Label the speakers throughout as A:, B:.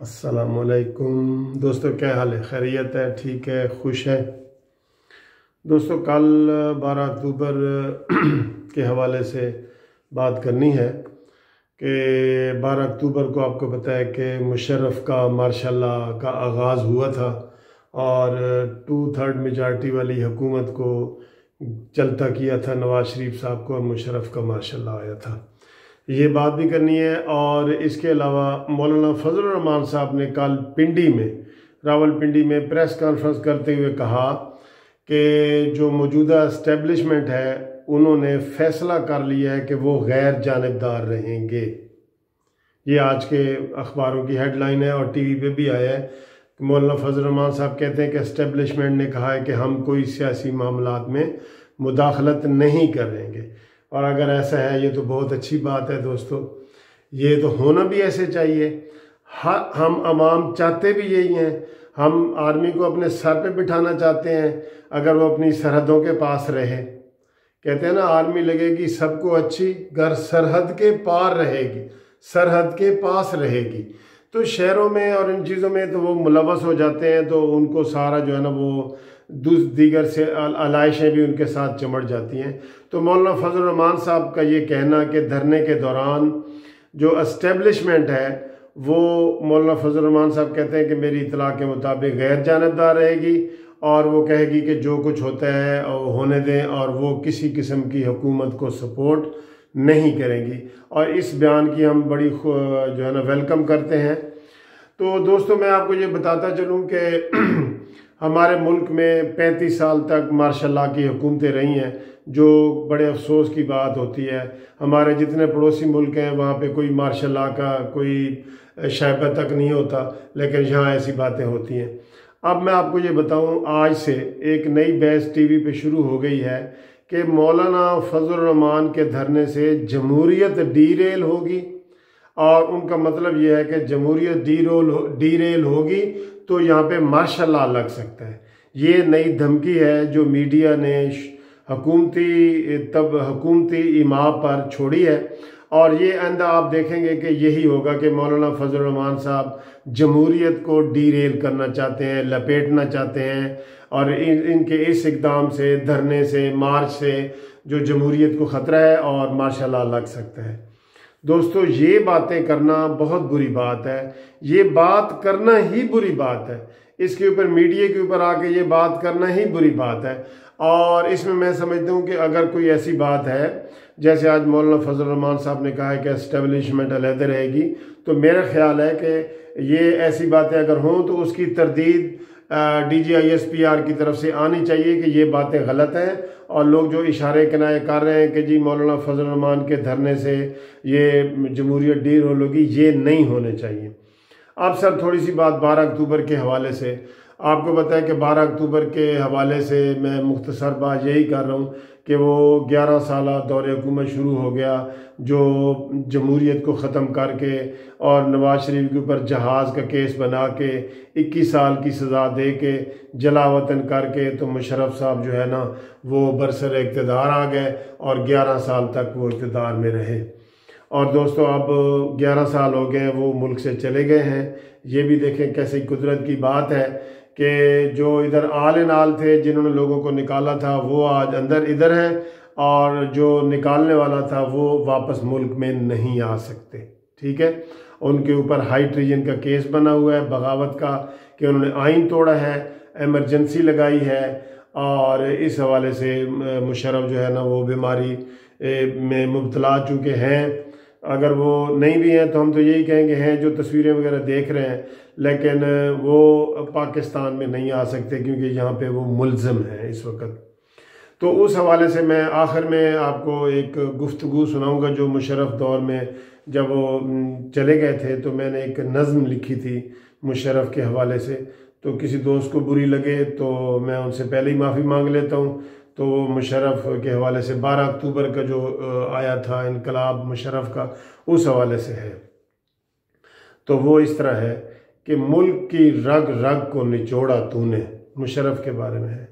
A: अस्सलामुअलैकुम दोस्तों, क्या हाल है? खैरियत है? ठीक है, खुश है? दोस्तों, कल 12 अक्टूबर के हवाले से बात करनी है कि 12 अक्टूबर को आपको पता है कि मुशर्रफ का मार्शल लॉ का आगाज़ हुआ था और 2/3 मेजॉरिटी वाली हुकूमत को चलता किया था नवाज शरीफ साहब को और मुशर्रफ का मार्शल लॉ आया था। ये बात भी करनी है। और इसके अलावा मौलाना फजल रहमान साहब ने कल रावलपिंडी में प्रेस कॉन्फ्रेंस करते हुए कहा कि जो मौजूदा इस्टेब्लिशमेंट है उन्होंने फैसला कर लिया है कि वो गैर जानिबदार रहेंगे। ये आज के अखबारों की हेडलाइन है और टीवी पे भी आया है। मौलाना फजल रहमान साहब कहते हैं कि इस्टेब्लिशमेंट ने कहा है कि हम कोई सियासी मामलात में मुदाखलत नहीं करेंगे। और अगर ऐसा है, ये तो बहुत अच्छी बात है दोस्तों, ये तो होना भी ऐसे चाहिए। हम अवाम चाहते भी यही हैं। हम आर्मी को अपने सर पे बिठाना चाहते हैं अगर वो अपनी सरहदों के पास रहे। कहते हैं ना, आर्मी लगेगी सबको अच्छी गर सरहद के पार रहेगी, सरहद के पास रहेगी। तो शहरों में और इन चीज़ों में तो वो मुलव्वस हो जाते हैं, तो उनको सारा जो है ना वो दीगर से आलाइशें भी उनके साथ चिमट जाती हैं। तो मौलाना फजल रहमान साहब का ये कहना कि धरने के दौरान जो एस्टेब्लिशमेंट है वो, मौलाना फजल रहमान साहब कहते हैं कि मेरी इतला के मुताबिक गैर जानिबदार रहेगी और वो कहेगी कि जो कुछ होता है होने दें और वो किसी किस्म की हुकूमत को सपोर्ट नहीं करेंगी। और इस बयान की हम बड़ी जो है ना वेलकम करते हैं। तो दोस्तों, मैं आपको ये बताता चलूँ कि हमारे मुल्क में 35 साल तक मार्शल लॉ की हुकूमतें रही हैं, जो बड़े अफसोस की बात होती है। हमारे जितने पड़ोसी मुल्क हैं वहाँ पे कोई मार्शल लॉ का कोई शैबा तक नहीं होता, लेकिन यहाँ ऐसी बातें होती हैं। अब मैं आपको ये बताऊँ, आज से एक नई बहस टीवी पे शुरू हो गई है कि मौलाना फजल रहमान के धरने से जमहूरियत डीरेल होगी। और उनका मतलब यह है कि जमहूरियत डीरेल होगी तो यहाँ पे मार्शल लॉ लग सकता है। ये नई धमकी है जो मीडिया ने हुकूमती इमा पर छोड़ी है। और ये आइंदा आप देखेंगे कि यही होगा कि मौलाना फजल रहमान साहब जमहूरियत को डीरेल करना चाहते हैं, लपेटना चाहते हैं। और इनके इस इकदाम से, धरने से, मार्च से जो जमहूरियत को ख़तरा है और मार्शल लॉ लग सकता है। दोस्तों, ये बातें करना बहुत बुरी बात है। ये बात करना ही बुरी बात है। इसके ऊपर मीडिया के ऊपर आके ये बात करना ही बुरी बात है। और इसमें मैं समझता हूँ कि अगर कोई ऐसी बात है, जैसे आज मौलाना फजल रहमान साहब ने कहा है कि एस्टेब्लिशमेंट अलहदा रहेगी, तो मेरा ख्याल है कि ये ऐसी बातें अगर हों तो उसकी तरदीद DGISPR की तरफ से आनी चाहिए कि ये बातें गलत हैं। और लोग जो इशारे किनारे कर रहे हैं कि जी मौलाना फजल रहमान के धरने से ये जमहूरियत डीरेल होगी, ये नहीं होने चाहिए। अब सर, थोड़ी सी बात 12 अक्टूबर के हवाले से। आपको पता है कि 12 अक्टूबर के हवाले से मैं मुख्तसर बात यही कर रहा हूँ कि वो 11 साला दौर हुकूमत शुरू हो गया, जो जमहूरियत को ख़त्म करके और नवाज शरीफ के ऊपर जहाज़ का केस बना के 21 साल की सज़ा दे के जलावतन करके, तो मुशर्रफ साहब जो है ना वो बरसर इक़्तिदार आ गए और 11 साल तक वो इक़्तिदार में रहे। और दोस्तों, अब 11 साल हो गए वो मुल्क से चले गए हैं। ये भी देखें कैसी कुदरत की बात है कि जो इधर आल नाल थे, जिन्होंने लोगों को निकाला था, वो आज अंदर इधर हैं और जो निकालने वाला था वो वापस मुल्क में नहीं आ सकते। ठीक है, उनके ऊपर हाई ट्रीजन का केस बना हुआ है, बगावत का, कि उन्होंने आइन तोड़ा है, एमरजेंसी लगाई है। और इस हवाले से मुशर्रफ जो है ना वो बीमारी में मुब्तला चुके हैं। अगर वो नहीं भी हैं तो हम तो यही कहेंगे हैं, जो तस्वीरें वगैरह देख रहे हैं, लेकिन वो पाकिस्तान में नहीं आ सकते क्योंकि यहाँ पे वो मुल्ज़म हैं इस वक्त। तो उस हवाले से मैं आखिर में आपको एक गुफ्तगू सुनाऊंगा जो मुशर्रफ दौर में जब वो चले गए थे, तो मैंने एक नज़्म लिखी थी मुशर्रफ के हवाले से। तो किसी दोस्त को बुरी लगे तो मैं उनसे पहले ही माफ़ी मांग लेता हूँ। तो मुशर्रफ के हवाले से 12 अक्टूबर का जो आया था इनकलाब मुशर्रफ का, उस हवाले से है। तो वो इस तरह है कि मुल्क की रग रग को निचोड़ा तूने, मुशर्रफ के बारे में है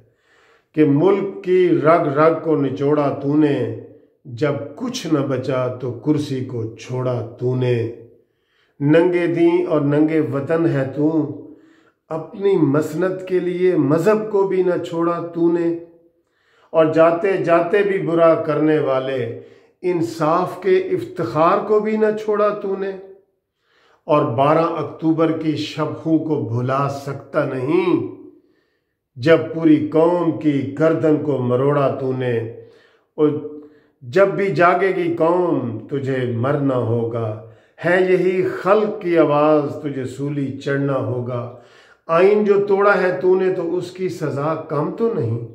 A: कि मुल्क की रग रग को निचोड़ा तूने, जब कुछ न बचा तो कुर्सी को छोड़ा तूने। नंगे दी और नंगे वतन है तू, अपनी मसनत के लिए मजहब को भी न छोड़ा तूने, और जाते जाते भी बुरा करने वाले इंसाफ के इफ्तिखार को भी न छोड़ा तूने, और 12 अक्टूबर की शब-ख़ू को भुला सकता नहीं, जब पूरी कौम की गर्दन को मरोड़ा तूने। और जब भी जागेगी कौम तुझे मरना होगा, है यही खल्क की आवाज़ तुझे सूली चढ़ना होगा। आइन जो तोड़ा है तूने तो उसकी सज़ा कम तो नहीं,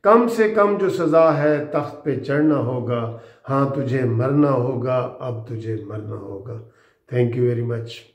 A: कम से कम जो सज़ा है तख्त पे चढ़ना होगा। हाँ तुझे मरना होगा, अब तुझे मरना होगा। Thank you very much.